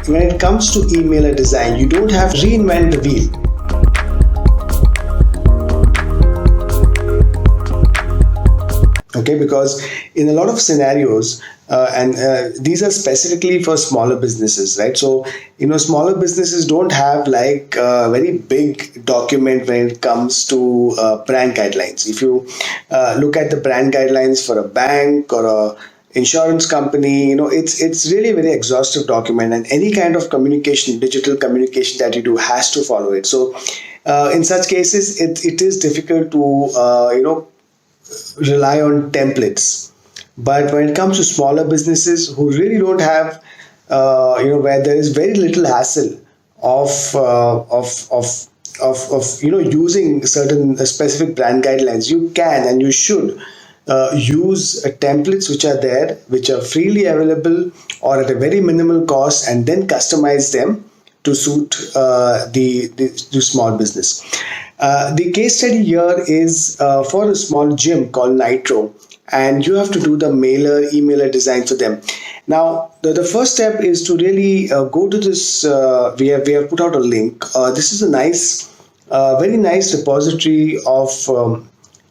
when it comes to emailer design, you don't have to reinvent the wheel. Okay, because in a lot of scenarios, and these are specifically for smaller businesses, right? So, smaller businesses don't have like a very big document when it comes to brand guidelines. If you look at the brand guidelines for a bank or a insurance company, it's really a very exhaustive document, and any kind of communication, digital communication that you do has to follow it. So, in such cases, it is difficult to rely on templates. But when it comes to smaller businesses who really don't have, where there is very little hassle of using certain specific brand guidelines, you can and you should use templates which are there, which are freely available or at a very minimal cost, and then customize them to suit the small business. The case study here is for a small gym called Nitrro, and you have to do the emailer design for them. Now, the first step is to really go to this. We have put out a link. This is a very nice repository of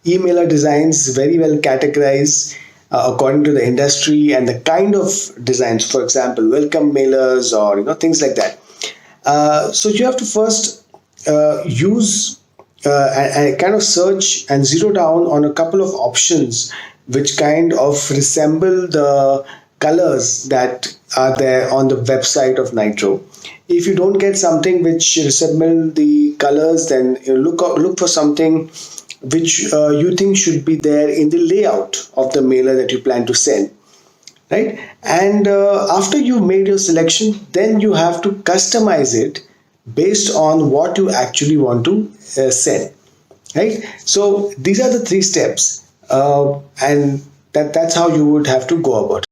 emailer designs, very well categorized according to the industry and the kind of designs. For example, welcome mailers or things like that. So you have to first use and kind of search and zero down on a couple of options which kind of resemble the colors that are there on the website of Nitrro. If you don't get something which resemble the colors, then look for something which you think should be there in the layout of the mailer that you plan to send. Right? And after you've made your selection, then you have to customize it based on what you actually want to send. Right? So these are the 3 steps, and that's how you would have to go about it.